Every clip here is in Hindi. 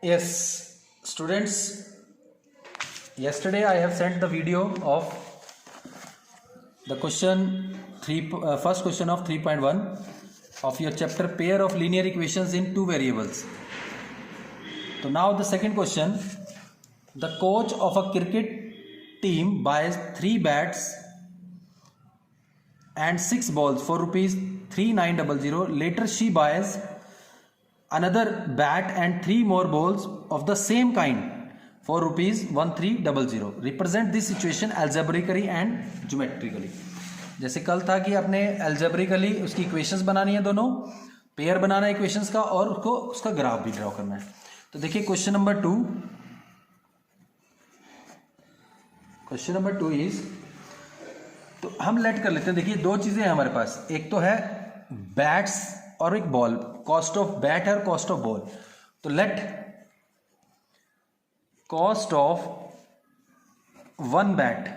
Yes, students, yesterday I have sent the video of the first question of 3.1 of your chapter pair of linear equations in two variables. So now the second question, the coach of a cricket team buys 3 bats and 6 balls for rupees 3900. Later she buys another bat and 3 more balls of the same kind for rupees 1300. Represent this situation algebraically and geometrically. जैसे कल था कि आपने algebraically उसकी इक्वेशंस बनानी है, दोनों पेयर बनाना है इक्वेशंस का और उसका ग्राफ भी ड्रॉ करना है. तो देखिए क्वेश्चन नंबर 2 इज, तो हम लेट कर लेते हैं. देखिए दो चीजें हैं हमारे पास, एक तो है बैट्स और एक बॉल, कॉस्ट ऑफ बैट है और कॉस्ट ऑफ बॉल. तो let cost of one bat,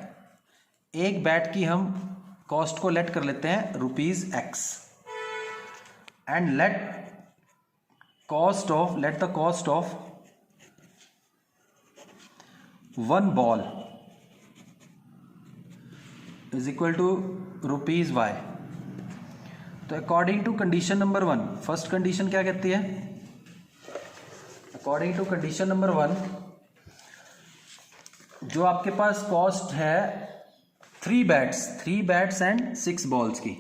एक बैट की हम कॉस्ट को लेट कर लेते हैं ₹X, and let the cost of one ball is equal to ₹Y. तो according to condition number 1, first condition क्या कहती है? अकॉर्डिंग टू कंडीशन नंबर 1, जो आपके पास कॉस्ट है 3 बैट्स एंड 6 बॉल्स की,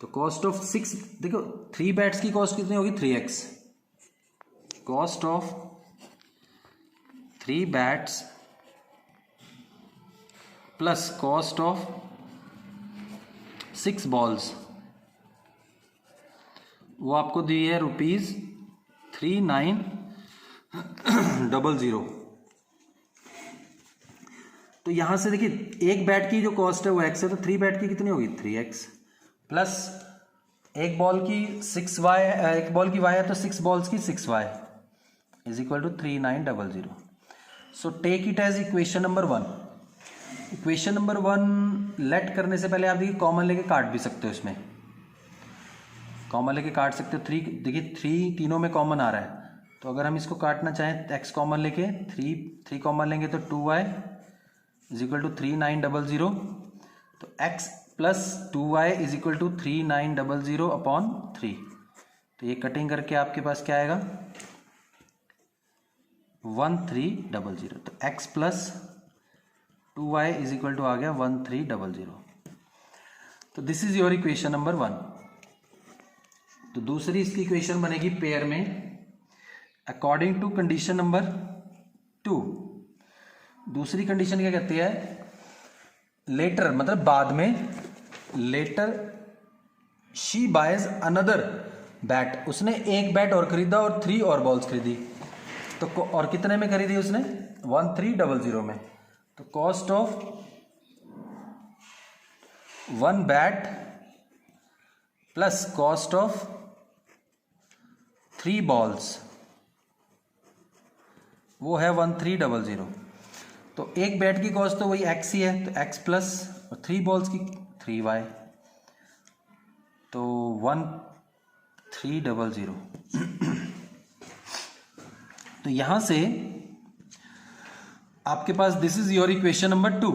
तो कॉस्ट ऑफ 6, देखो 3 बैट्स की कॉस्ट कितनी होगी? 3x. Cost of 3 bats plus cost of 6 balls, वो आपको दी है ₹3900. तो यहां से देखिए एक बैट की जो कॉस्ट है वो x है, तो 3 बैट की कितनी होगी? 3x प्लस एक बॉल की 6y, एक बॉल की y है तो 6 बॉल्स की 6y is equal to 3900. So take it as equation number 1. Equation number 1 let करने से पहले आप देखिए कॉमन लेके काट भी सकते हो, इसमें कॉमन लेके काट सकते हो. 3, देखिए 3 तीनों में कॉमन आ रहा है, तो अगर हम इसको काटना चाहें x कॉमन लेके 3 कॉमन लेंगे तो 2y इज इक्वल टू 3900. तो x plus 2y is equal to 3900 upon 3. तो ये कटिंग करके आपके पास क्या आएगा? 1300. तो x plus 2y is equal to आ गया 1300. तो this is your equation number 1. तो दूसरी इसकी इक्वेशन बनेगी पेयर में अकॉर्डिंग टू कंडीशन नंबर 2. दूसरी कंडीशन क्या कहती है? लेटर मतलब बाद में, later she buys another bat, उसने एक बैट और खरीदा और 3 और बॉल्स खरीदी. तो और कितने में खरीदी उसने? 1300 में. तो cost of one bat plus cost of 3 balls, वो है 1300. तो एक बैट की कॉस्ट तो वही x ही है, तो x प्लस 3 बॉल्स की 3y, तो 1300. तो यहां से आपके पास this is your equation number 2.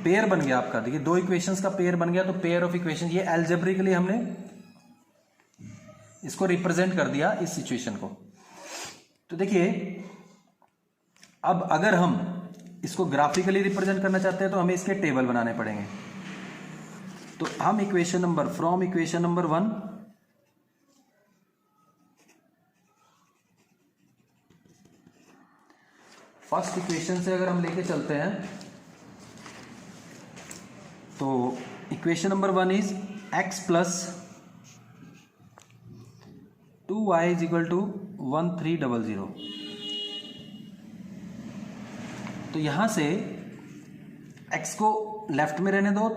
Pair बन गया आपका. देखिए दो इक्वेशंस का पेयर बन गया, तो पेयर ऑफ इक्वेशन, ये एल्जेब्रिकली हमने इसको रिप्रेजेंट कर दिया इस सिचुएशन को. तो देखिए अब अगर हम इसको ग्राफिकली रिप्रेजेंट करना चाहते हैं तो हमें इसके टेबल बनाने पड़ेंगे. तो हम इक्वेशन नंबर 1, फर्स्ट इक्वेशन से अगर हम लेके चलते हैं तो equation number 1 is x plus 2y is equal to 1300. तो यहां से x को लेफ्ट में रहने दो,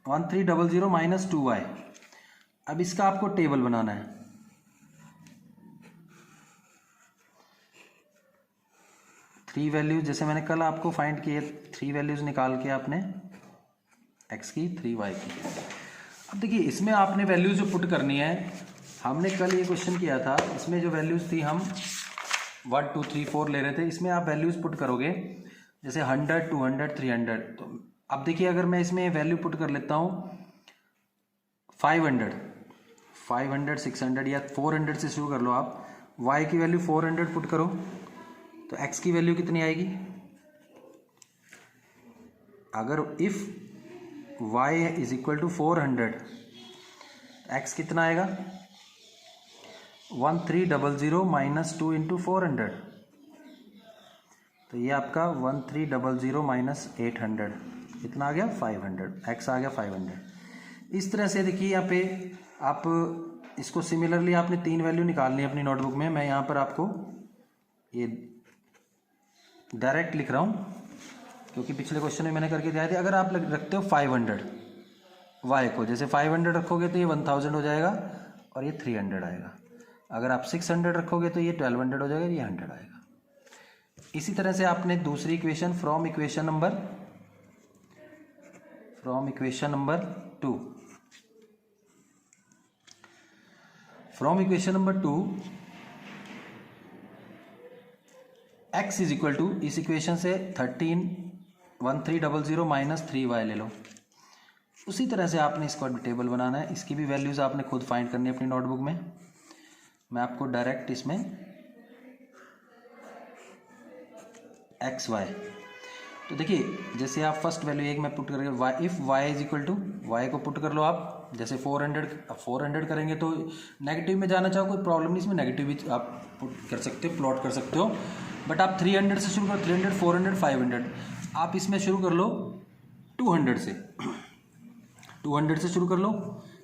1300 माइनस 2y. अब इसका आपको टेबल बनाना है. थ्री वैल्यूज, जैसे मैंने कल आपको फाइंड किए, 3 वैल्यूज निकाल के आपने x की 3y की. अब देखिए इसमें आपने वैल्यूज जो पुट करनी है, हमने कल ये क्वेश्चन किया था, इसमें जो वैल्यूज़ थी हम 1 2 3 4 ले रहे थे, इसमें आप वैल्यूज़ पुट करोगे जैसे 100 200 300। तो अब देखिए अगर मैं इसमें वैल्यू पुट कर लेता हूँ 500 600 या 400 से शुरू कर लो आप। y की वैल्यू 400 पुट करो तो x की वैल्यू कितनी आएगी? अगर if y is equal to 400, x कितना आएगा? 1300 माइनस 2 इंटू 400, तो ये आपका 1300 माइनस 800 कितना आ गया? 500। x आ गया 500। इस तरह से देखिए यहाँ पे आप इसको सिमिलरली आपने 3 वैल्यू निकालनी है अपनी नोटबुक में। मैं यहाँ पर आपको ये डायरेक्ट लिख रहा हूँ क्योंकि पिछले क्वेश्चन में मैंने करके दिया था। अगर आप रखते हो 500 y को, जैसे 500 रखोगे तो ये 1000 हो जाएगा और ये 300 आएगा। अगर आप 600 रखोगे तो ये 1200 हो जाएगा, ये 100 आएगा। इसी तरह से आपने दूसरी equation from equation number 2 x is equal to, इस इक्वेशन से 1300 माइनस 3y ले लो। उसी तरह से आपने इसको टेबल बनाना है, इसकी भी वैल्यूज़ आपने खुद फाइंड करनी है अपनी नोटबुक में। मैं आपको डायरेक्ट इसमें एक्स वाई, तो देखिए जैसे आप फर्स्ट वैल्यू एक में पुट करेंगे y, if y is equal to, y को पुट कर लो आप। जैसे 400 करेंगे तो नेगेटिव में जाना चाहो कोई प्रॉब्लम नहीं, इसमें नेगेटिव भी आप पुट कर सकते हो, प्लॉट कर सकते हो। बट आप 300 से शुरू करो, 300 400 500। आप इसमें शुरू कर लो 200 से, 200 से शुरू कर लो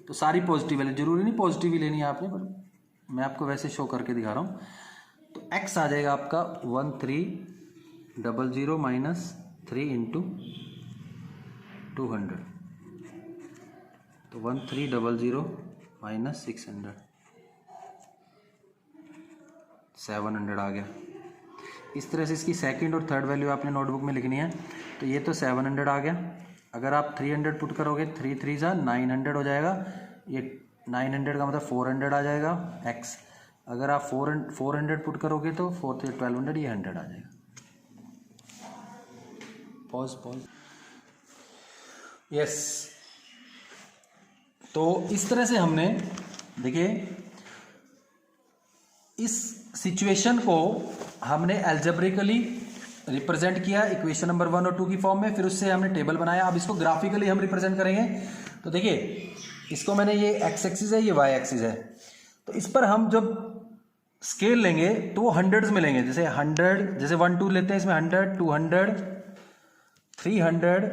तो सारी पॉजिटिव वैल्यू, जरूरी नहीं पॉजिटिव ही लेनी है आपने, पर मैं आपको वैसे शो करके दिखा रहा हूँ। तो x आ जाएगा आपका 1300 माइनस 3 इंटू 200, तो 1300 माइनस 600 700 आ गया। इस तरह से इसकी सेकंड और थर्ड वैल्यू आपने नोटबुक में लिखनी है। तो ये तो 700 आ गया। अगर आप 300 पुट करोगे 3 3 जा 900 हो जाएगा। ये 900 का मतलब 400 आ जाएगा x। अगर आप 400 पुट करोगे तो 4 से 1200, ये 100 आ जाएगा। Pause yes. तो इस तरह से हमने देखिए इस सिचुएशन को हमने एल्जेब्रिकली रिप्रेजेंट किया इक्वेशन नंबर 1 और 2 की फॉर्म में, फिर उससे हमने टेबल बनाया। अब इसको ग्राफिकली हम रिप्रेजेंट करेंगे। तो देखिए इसको मैंने, ये एक्स एक्सिस है, ये वाई एक्सिस है, तो इस पर हम जब स्केल लेंगे तो वो हंड्रेड्स में लेंगे। जैसे 100, जैसे 1 2 लेते हैं, इसमें 100 200 300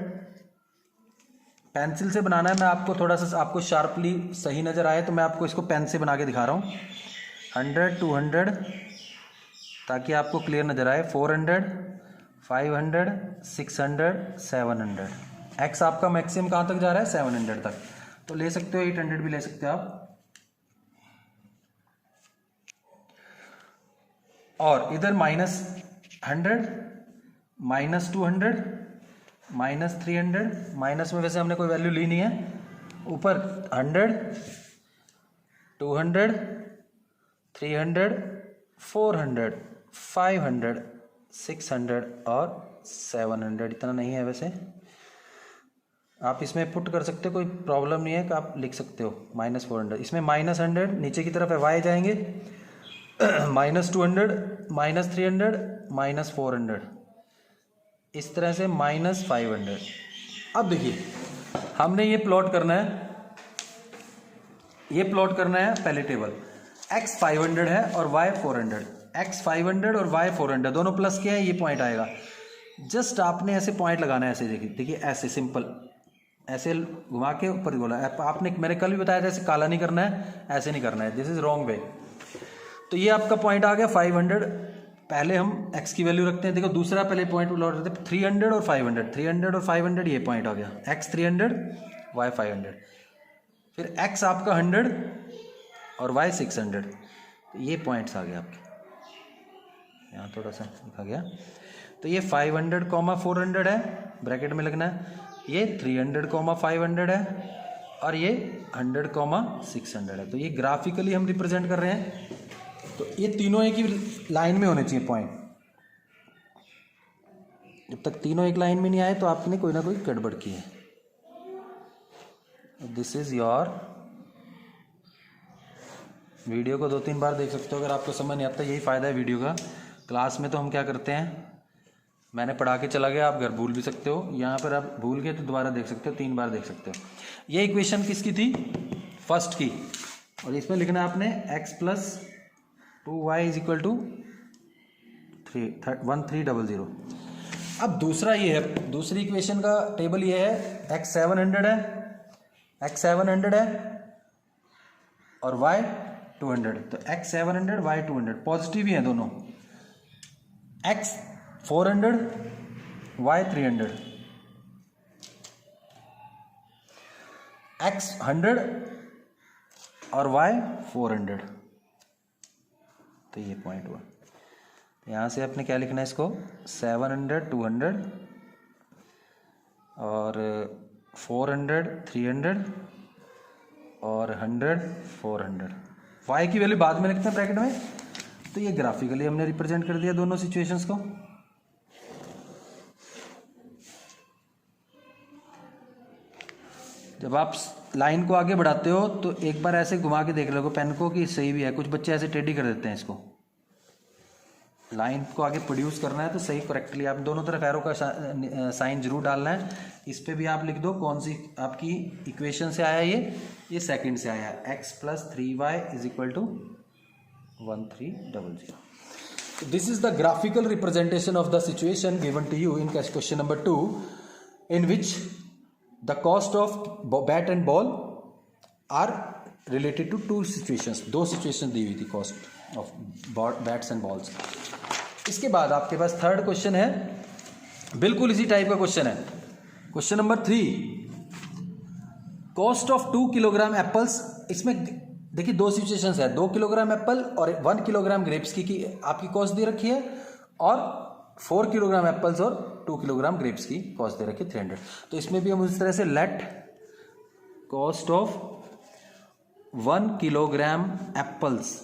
पेंसिल से बनाना है। मैं आपको थोड़ा सा आपको शार्पली सही नज़र आए तो मैं आपको इसको पेन से बना के दिखा रहा हूँ। 100 200 ताकि आपको क्लियर नज़र आए, 400 500 600 700। एक्स आपका मैक्सिमम कहाँ तक जा रहा है? 700 तक। तो ले सकते हो, 800 भी ले सकते हो आप। और इधर -100 -200 -300, माइनस में वैसे हमने कोई वैल्यू ली नहीं है। ऊपर 100 200 300 400 500 600 और 700। इतना नहीं है वैसे, आप इसमें पुट कर सकते हो, कोई प्रॉब्लम नहीं है कि आप लिख सकते हो -400। इसमें -100 नीचे की तरफ वाई जाएंगे, -200 -300 -400, इस तरह से -500। अब देखिए हमने ये प्लॉट करना है, पहले टेबल x 500 है और y 400। x 500 और y 400 दोनों प्लस के हैं, ये पॉइंट आएगा। जस्ट आपने ऐसे पॉइंट लगाना है, ऐसे देखिए ऐसे सिंपल, ऐसे घुमा के ऊपर बोला आपने, मैंने कल भी बताया था ऐसे काला नहीं करना है, ऐसे नहीं करना है, दिस इज रॉन्ग वे। तो ये आपका पॉइंट आ गया 500। पहले हम x की वैल्यू रखते हैं, देखो दूसरा पहले पॉइंट लौट रहे थे 300 और 500, 300 और 500, ये पॉइंट आ गया x 300 y 500। फिर x आपका 100 और y 600, तो ये पॉइंट्स आ गए आपके, यहाँ थोड़ा सा लिखा गया। तो ये 500 400 है, ब्रैकेट में लगना है। ये 300 500 है, और ये 100,600 है। तो ये ग्राफिकली हम रिप्रेजेंट कर रहे हैं, तो ये तीनों एक ही लाइन में होने चाहिए पॉइंट। जब तक तीनों एक लाइन में नहीं आए तो आपने कोई ना कोई गड़बड़ की है। दिस इज योर, वीडियो को 2-3 बार देख सकते हो अगर आपको समझ नहीं आता। यही फ़ायदा है वीडियो का। क्लास में तो हम क्या करते हैं, मैंने पढ़ा के चला गया, आप घर भूल भी सकते हो, यहाँ पर आप भूल गए तो दोबारा देख सकते हो, 3 बार देख सकते हो। ये इक्वेशन किसकी थी, फर्स्ट की, और इसमें लिखना है आपने x + 2y = 1300। अब दूसरा ये है, दूसरी इक्वेशन का टेबल ये है, x 700 है और y 200। तो x 700 y 200 पॉजिटिव ही है दोनों, x 400 y 300, x 100 और y 400। तो ये पॉइंट हुआ। यहाँ से आपने क्या लिखना है इसको, 700 200 और 400 300 और 100 400। y की वैल्यू बाद में लिखते हैं ब्रैकेट में। तो ये ग्राफिकली हमने रिप्रेजेंट कर दिया दोनों सिचुएशंस को। जब आप लाइन को आगे बढ़ाते हो तो एक बार ऐसे घुमा के देख लो पेन को कि सही भी है। कुछ बच्चे ऐसे टेढ़ी कर देते हैं इसको। लाइन को आगे प्रोड्यूस करना है तो सही करेक्टली आप दोनों तरफ एरो का साइन जरूर डालना है। इस पे भी आप लिख दो कौन सी आपकी इक्वेशन से आया, ये सेकंड से आया, x + 3y = 1300। This is the graphical representation of the situation given to you in question number 2, in which the cost of bat and ball are related to 2 situations. 2 situation दी हुई थी cost of bats and balls. इसके बाद आपके पास थर्ड क्वेश्चन है, बिल्कुल इसी टाइप का क्वेश्चन है। Question number 3, cost of 2 kilogram apples. इसमें देखिए 2 सिचुएशंस है, 2 किलोग्राम एप्पल और 1 किलोग्राम ग्रेप्स की आपकी कॉस्ट दे रखी है, और 4 किलोग्राम एप्पल्स और 2 किलोग्राम ग्रेप्स की कॉस्ट दे रखी है 300। तो इसमें भी हम उस तरह से late cost of 1 kilogram apples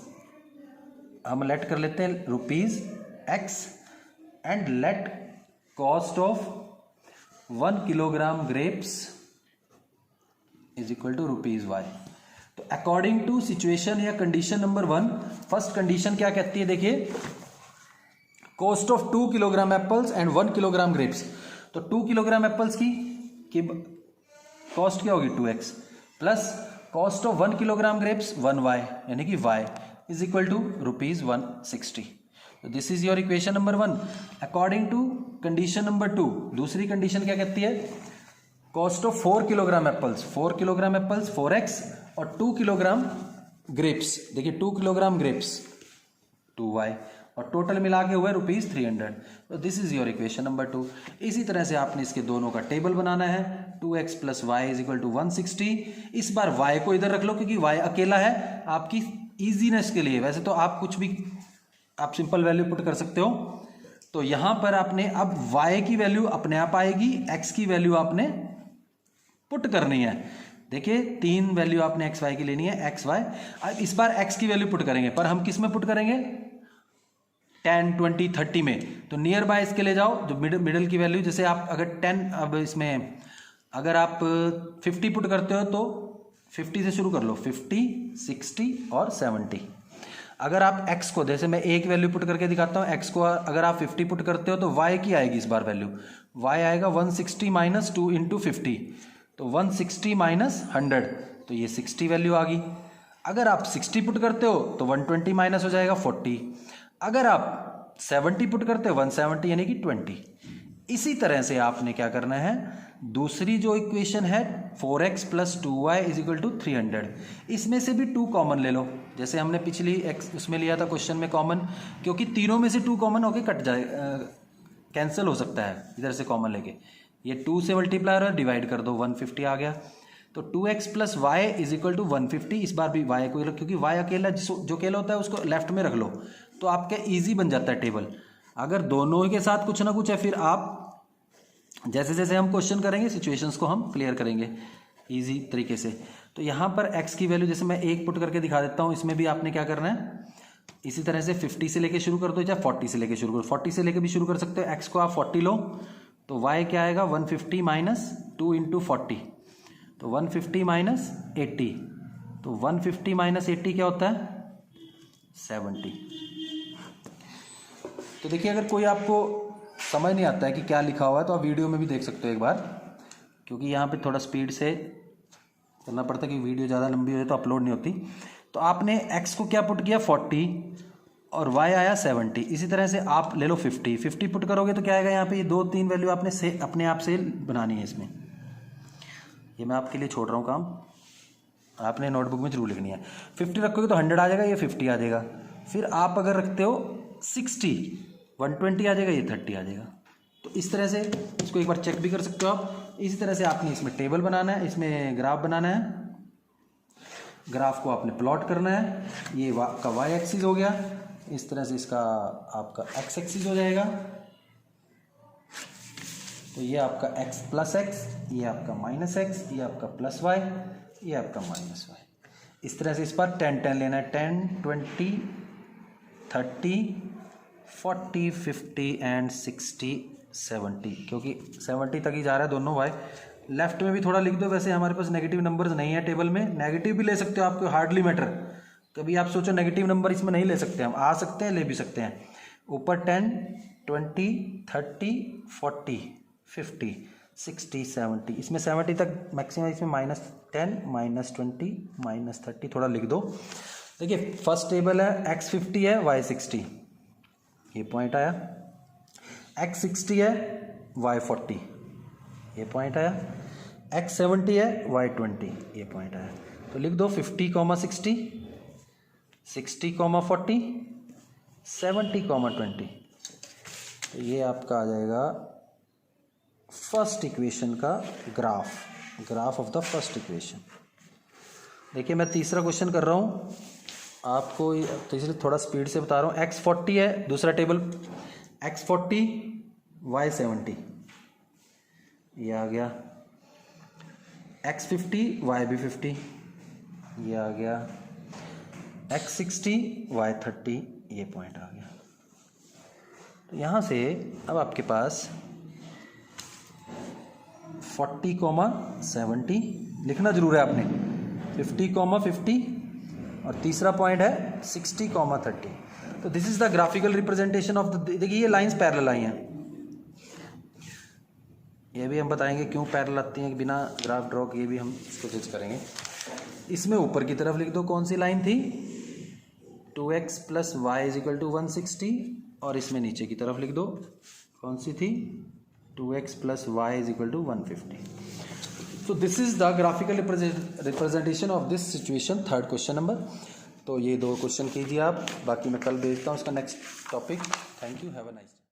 हम लेट कर लेते हैं ₹x and late cost of 1 kilogram grapes = ₹y। तो अकॉर्डिंग टू सिचुएशन या कंडीशन नंबर 1, फर्स्ट कंडीशन क्या कहती है, देखिए cost of 2 kilogram apples and 1 kilogram grapes. तो 2 किलोग्राम एप्पल्स की कॉस्ट क्या होगी 2x, plus cost of 1 kilogram grapes 1y, यानी कि y = ₹160। तो this is your equation number 1 according to condition number 2। दूसरी कंडीशन क्या कहती है, cost of 4 kilogram apples, 4 kilogram apples 4x और 2 किलोग्राम ग्रेप्स, देखिए 2 किलोग्राम ग्रेप्स 2y, और टोटल मिला के हुए ₹300। तो this is your equation number 2। इसी तरह से आपने इसके दोनों का टेबल बनाना है, 2x + y = 160। इस बार y को इधर रख लो क्योंकि y अकेला है आपकी इजीनेस के लिए। वैसे तो आप कुछ भी आप सिंपल वैल्यू पुट कर सकते हो। तो यहां पर आपने अब y की वैल्यू अपने आप आएगी, x की वैल्यू आपने पुट करनी है। देखिए 3 वैल्यू आपने x y की लेनी है, x y। अब इस बार x की वैल्यू पुट करेंगे, पर हम किस में पुट करेंगे, 10 20 30 में। तो नियर बाय इसके ले जाओ जो मिडल की वैल्यू, जैसे आप अगर 10, अब इसमें अगर आप 50 पुट करते हो तो 50 से शुरू कर लो, 50 60 और 70। अगर आप x को, जैसे मैं एक वैल्यू पुट करके दिखाता हूँ, x को अगर आप 50 पुट करते हो तो y की आएगी इस बार वैल्यू, y आएगा 160 - 2 × 50। तो 160 - 100, तो ये 60 वैल्यू आ गई। अगर आप 60 पुट करते हो तो 120 माइनस हो जाएगा 40। अगर आप 70 पुट करते हो 170 यानी कि 20। इसी तरह से आपने क्या करना है, दूसरी जो इक्वेशन है 4x + 2y = 300, इसमें से भी 2 कॉमन ले लो। जैसे हमने पिछली उसमें लिया था क्वेश्चन में कॉमन, क्योंकि तीनों में से 2 कॉमन होके कट जाए, कैंसिल हो सकता है इधर से कॉमन लेके। ये 2 से मल्टीप्लाई और डिवाइड कर दो, 150 आ गया। तो 2x + y = 150। इस बार भी y को, क्योंकि y अकेला जो अकेला होता है उसको लेफ्ट में रख लो तो आपका ईजी बन जाता है टेबल। अगर दोनों के साथ कुछ ना कुछ है, फिर आप जैसे जैसे हम क्वेश्चन करेंगे सिचुएशंस को हम क्लियर करेंगे। इजी तरीके से। तो यहाँ पर x की वैल्यू जैसे मैं 1 पुट करके दिखा देता हूँ, इसमें भी आपने क्या करना है, इसी तरह से 50 से लेके शुरू कर दो या 40 से लेके शुरू करो, 40 से लेके भी शुरू कर सकते हो। x को आप 40 लो तो y क्या आएगा 150 माइनस 2 इंटू 40, तो 150 माइनस 80, तो 150 माइनस 80 क्या होता है 70। तो देखिए अगर कोई आपको समझ नहीं आता है कि क्या लिखा हुआ है तो आप वीडियो में भी देख सकते हो एक बार, क्योंकि यहाँ पे थोड़ा स्पीड से करना पड़ता है क्योंकि वीडियो ज़्यादा लंबी हो जाए तो अपलोड नहीं होती। तो आपने x को क्या पुट किया 40 और y आया 70, इसी तरह से आप ले लो 50 पुट करोगे तो क्या आएगा यहाँ पे, ये 2-3 वैल्यू आपने से अपने आप से बनानी है इसमें। ये मैं आपके लिए छोड़ रहा हूँ काम, आपने नोटबुक में जरूर लिखनी है। 50 रखोगे तो 100 आ जाएगा, ये 50 आ जाएगा। फिर आप अगर रखते हो 60 120 आ जाएगा, ये 30 आ जाएगा। तो इस तरह से इसको एक बार चेक भी कर सकते हो आप। इसी तरह से आपने इसमें टेबल बनाना है, इसमें ग्राफ बनाना है, ग्राफ को आपने प्लॉट करना है। ये का y एक्सिस हो गया, इस तरह से इसका आपका x एक्सिस हो जाएगा। तो ये आपका x प्लस एक्स, ये आपका माइनस एक्स, ये आपका प्लस y, ये आपका माइनस y। इस तरह से इस पर 10 लेना है, 10 20 30 40 50 एंड 60 70, क्योंकि 70 तक ही जा रहा है दोनों y। लेफ्ट में भी थोड़ा लिख दो, वैसे हमारे पास नेगेटिव नंबर्स नहीं है टेबल में, नेगेटिव भी ले सकते हो, आपको हार्डली मैटर। कभी आप सोचो नेगेटिव नंबर इसमें नहीं ले सकते, हम आ सकते हैं, ले भी सकते हैं। ऊपर 10 20 30 40 50 60 70, इसमें 70 तक मैक्सिमम, इसमें -10 -20 -30 थोड़ा लिख दो। देखिए फर्स्ट टेबल है x 50 है y 60, ये पॉइंट आया। x 60 है y 40, ये पॉइंट आया। x 70 है y 20, ये पॉइंट आया। तो लिख दो 50 60 60 40 70 20। तो ये आपका आ जाएगा फर्स्ट इक्वेशन का graph of the first equation. देखिए मैं तीसरा क्वेश्चन कर रहा हूँ आपको, तो इसलिए थोड़ा स्पीड से बता रहा हूँ। x 40 है, दूसरा टेबल x 40 y 70, ये आ गया। x 50 y भी 50, ये आ गया। x 60 y 30, ये पॉइंट आ गया। तो यहाँ से अब आपके पास 40 70 लिखना जरूर है आपने, 50 50 और तीसरा पॉइंट है 60 30। तो this is the graphical representation of the, देखिए ये लाइंस पैरेलल आई हैं, ये भी हम बताएंगे क्यों पैरेलल आती हैं बिना ग्राफ ड्रॉ किए भी हम इसको जज करेंगे। इसमें ऊपर की तरफ लिख दो कौन सी लाइन थी, 2x + y = 160, और इसमें नीचे की तरफ लिख दो कौन सी थी, 2x + y = 150। So this is the graphical representation of this situation, third question number. तो ये 2 क्वेश्चन कीजिए आप, बाकी मैं कल भेजता हूँ इसका next topic. Thank you, have a nice day.